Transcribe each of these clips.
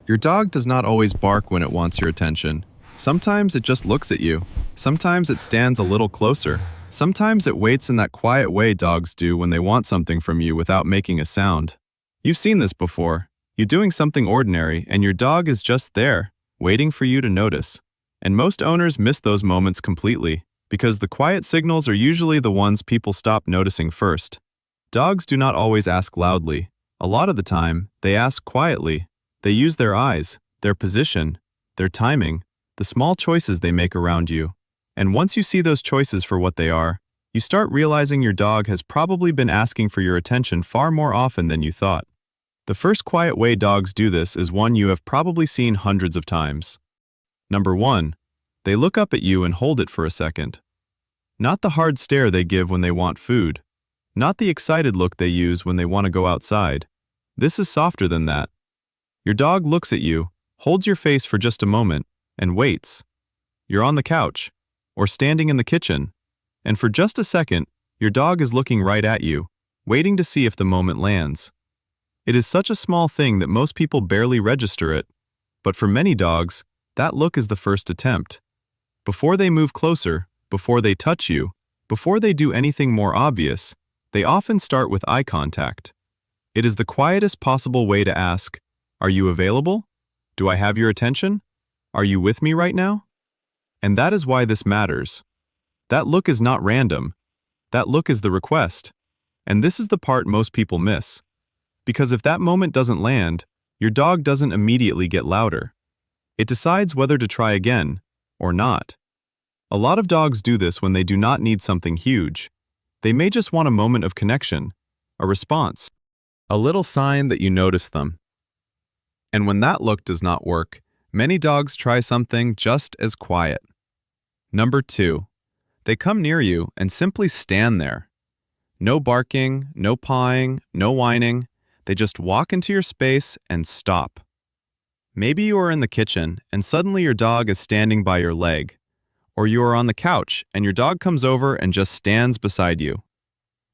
Your dog does not always bark when it wants your attention. Sometimes it just looks at you. Sometimes it stands a little closer. Sometimes it waits in that quiet way dogs do when they want something from you without making a sound. You've seen this before. You're doing something ordinary and your dog is just there, waiting for you to notice. And most owners miss those moments completely, because the quiet signals are usually the ones people stop noticing first. Dogs do not always ask loudly. A lot of the time, they ask quietly. They use their eyes, their position, their timing, the small choices they make around you. And once you see those choices for what they are, you start realizing your dog has probably been asking for your attention far more often than you thought. The first quiet way dogs do this is one you have probably seen hundreds of times. Number 1. They look up at you and hold it for a second. Not the hard stare they give when they want food. Not the excited look they use when they want to go outside. This is softer than that. Your dog looks at you, holds your face for just a moment, and waits. You're on the couch, or standing in the kitchen, and for just a second, your dog is looking right at you, waiting to see if the moment lands. It is such a small thing that most people barely register it, but for many dogs, that look is the first attempt. Before they move closer, before they touch you, before they do anything more obvious, they often start with eye contact. It is the quietest possible way to ask, "Are you available? Do I have your attention? Are you with me right now?" And that is why this matters. That look is not random. That look is the request. And this is the part most people miss. Because if that moment doesn't land, your dog doesn't immediately get louder. It decides whether to try again or not. A lot of dogs do this when they do not need something huge. They may just want a moment of connection, a response, a little sign that you notice them. And when that look does not work, many dogs try something just as quiet. Number 2. They come near you and simply stand there. No barking, no pawing, no whining. They just walk into your space and stop. Maybe you are in the kitchen and suddenly your dog is standing by your leg. Or you are on the couch and your dog comes over and just stands beside you.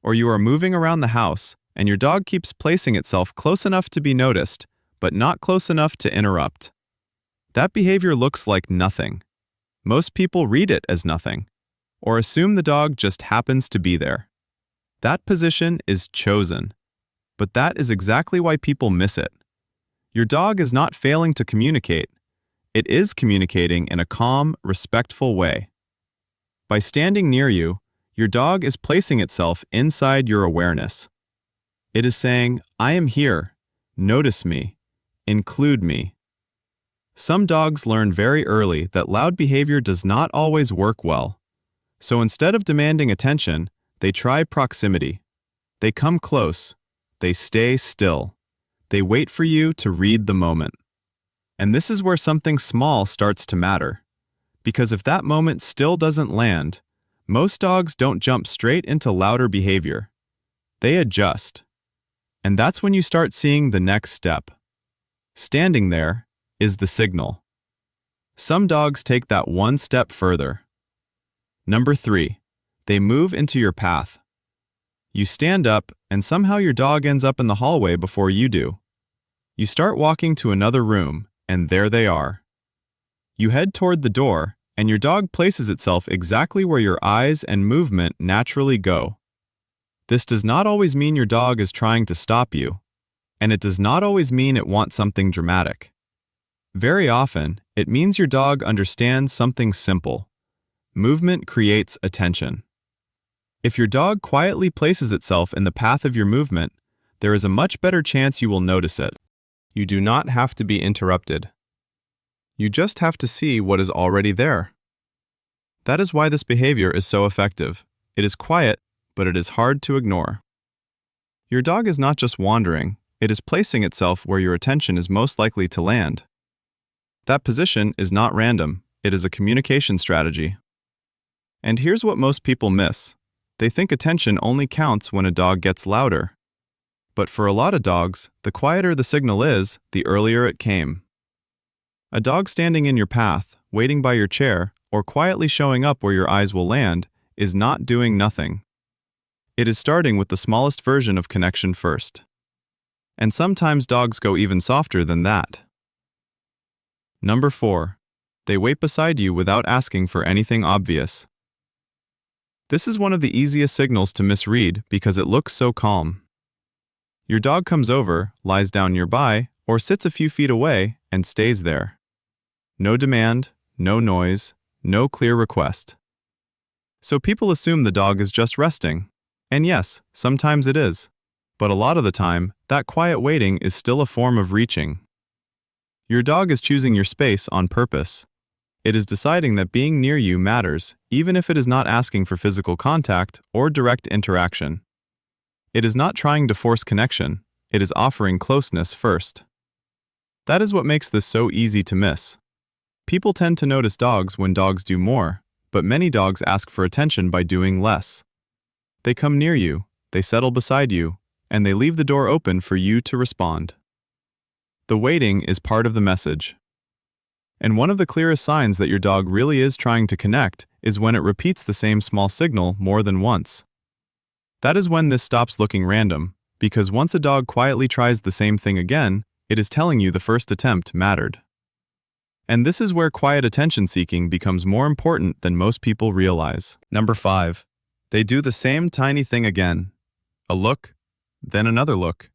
Or you are moving around the house and your dog keeps placing itself close enough to be noticed, but not close enough to interrupt. That behavior looks like nothing. Most people read it as nothing, or assume the dog just happens to be there. That position is chosen, but that is exactly why people miss it. Your dog is not failing to communicate. It is communicating in a calm, respectful way. By standing near you, your dog is placing itself inside your awareness. It is saying, "I am here. Notice me. Include me." Some dogs learn very early that loud behavior does not always work well. So instead of demanding attention, they try proximity. They come close. They stay still. They wait for you to read the moment. And this is where something small starts to matter. Because if that moment still doesn't land, most dogs don't jump straight into louder behavior. They adjust. And that's when you start seeing the next step. Standing there is the signal. Some dogs take that one step further. Number 3. They move into your path. You stand up, and somehow your dog ends up in the hallway before you do. You start walking to another room, and there they are. You head toward the door, and your dog places itself exactly where your eyes and movement naturally go. This does not always mean your dog is trying to stop you, and it does not always mean it wants something dramatic. Very often, it means your dog understands something simple. Movement creates attention. If your dog quietly places itself in the path of your movement, there is a much better chance you will notice it. You do not have to be interrupted. You just have to see what is already there. That is why this behavior is so effective. It is quiet, but it is hard to ignore. Your dog is not just wandering, it is placing itself where your attention is most likely to land. That position is not random, it is a communication strategy. And here's what most people miss. They think attention only counts when a dog gets louder. But for a lot of dogs, the quieter the signal is, the earlier it came. A dog standing in your path, waiting by your chair, or quietly showing up where your eyes will land, is not doing nothing. It is starting with the smallest version of connection first. And sometimes dogs go even softer than that. Number 4. They wait beside you without asking for anything obvious. This is one of the easiest signals to misread because it looks so calm. Your dog comes over, lies down nearby, or sits a few feet away and stays there. No demand, no noise, no clear request. So people assume the dog is just resting. And yes, sometimes it is. But a lot of the time, that quiet waiting is still a form of reaching. Your dog is choosing your space on purpose. It is deciding that being near you matters, even if it is not asking for physical contact or direct interaction. It is not trying to force connection, it is offering closeness first. That is what makes this so easy to miss. People tend to notice dogs when dogs do more, but many dogs ask for attention by doing less. They come near you, they settle beside you, and they leave the door open for you to respond. The waiting is part of the message. And one of the clearest signs that your dog really is trying to connect is when it repeats the same small signal more than once. That is when this stops looking random, because once a dog quietly tries the same thing again, it is telling you the first attempt mattered. And this is where quiet attention seeking becomes more important than most people realize. Number 5. They do the same tiny thing again. A look, then another look.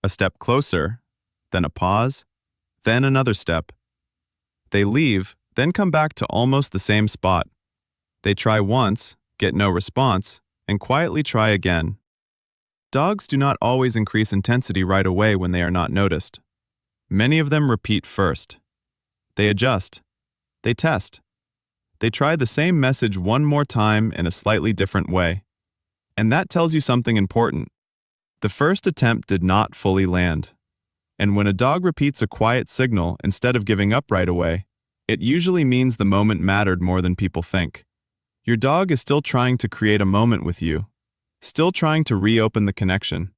A step closer, then a pause, then another step. They leave, then come back to almost the same spot. They try once, get no response, and quietly try again. Dogs do not always increase intensity right away when they are not noticed. Many of them repeat first. They adjust. They test. They try the same message one more time in a slightly different way. And that tells you something important. The first attempt did not fully land. And when a dog repeats a quiet signal instead of giving up right away, it usually means the moment mattered more than people think. Your dog is still trying to create a moment with you, still trying to reopen the connection,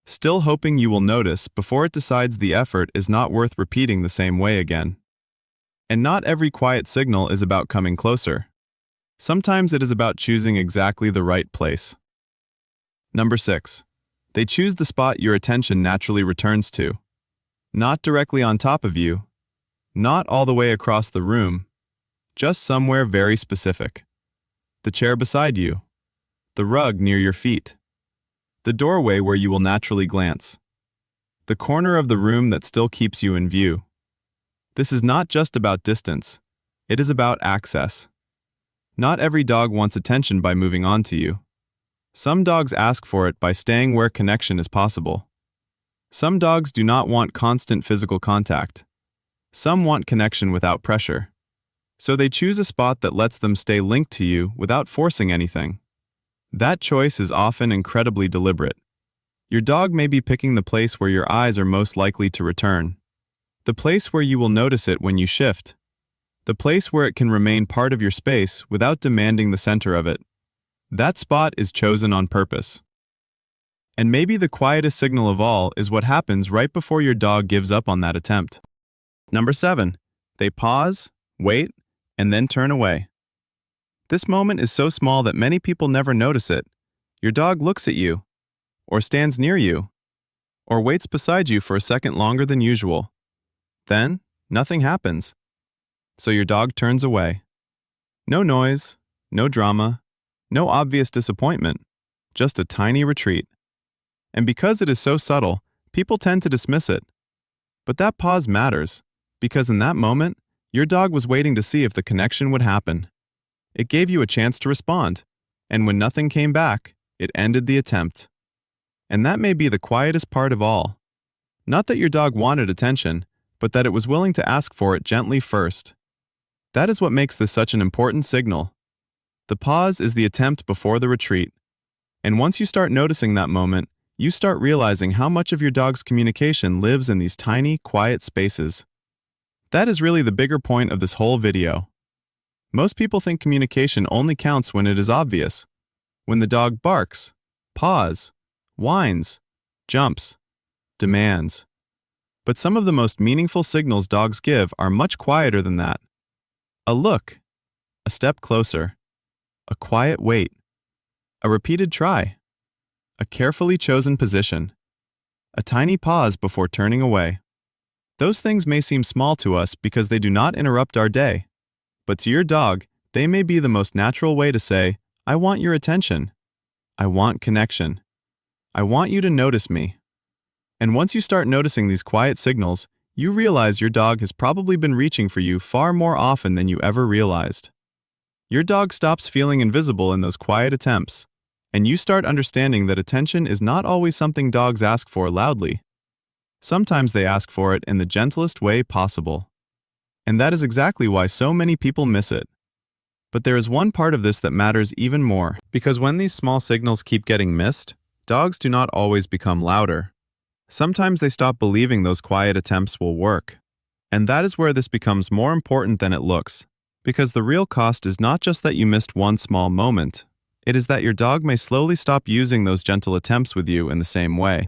still hoping you will notice before it decides the effort is not worth repeating the same way again. And not every quiet signal is about coming closer. Sometimes it is about choosing exactly the right place. Number 6. They choose the spot your attention naturally returns to. Not directly on top of you, not all the way across the room, just somewhere very specific. The chair beside you, the rug near your feet, the doorway where you will naturally glance, the corner of the room that still keeps you in view. This is not just about distance, it is about access. Not every dog wants attention by moving on to you. Some dogs ask for it by staying where connection is possible. Some dogs do not want constant physical contact. Some want connection without pressure. So they choose a spot that lets them stay linked to you without forcing anything. That choice is often incredibly deliberate. Your dog may be picking the place where your eyes are most likely to return. The place where you will notice it when you shift. The place where it can remain part of your space without demanding the center of it. That spot is chosen on purpose. And maybe the quietest signal of all is what happens right before your dog gives up on that attempt. Number 7. They pause, wait, and then turn away. This moment is so small that many people never notice it. Your dog looks at you, or stands near you, or waits beside you for a second longer than usual. Then, nothing happens. So your dog turns away. No noise, no drama, no obvious disappointment, just a tiny retreat. And because it is so subtle, people tend to dismiss it. But that pause matters, because in that moment, your dog was waiting to see if the connection would happen. It gave you a chance to respond, and when nothing came back, it ended the attempt. And that may be the quietest part of all. Not that your dog wanted attention, but that it was willing to ask for it gently first. That is what makes this such an important signal. The pause is the attempt before the retreat. And once you start noticing that moment, you start realizing how much of your dog's communication lives in these tiny, quiet spaces. That is really the bigger point of this whole video. Most people think communication only counts when it is obvious. When the dog barks, paws, whines, jumps, demands. But some of the most meaningful signals dogs give are much quieter than that. A look, a step closer, a quiet wait, a repeated try, a carefully chosen position, a tiny pause before turning away. Those things may seem small to us because they do not interrupt our day, but to your dog, they may be the most natural way to say, "I want your attention. I want connection. I want you to notice me." And once you start noticing these quiet signals, you realize your dog has probably been reaching for you far more often than you ever realized. Your dog stops feeling invisible in those quiet attempts, and you start understanding that attention is not always something dogs ask for loudly. Sometimes they ask for it in the gentlest way possible. And that is exactly why so many people miss it. But there is one part of this that matters even more. Because when these small signals keep getting missed, dogs do not always become louder. Sometimes they stop believing those quiet attempts will work. And that is where this becomes more important than it looks. Because the real cost is not just that you missed one small moment. It is that your dog may slowly stop using those gentle attempts with you in the same way.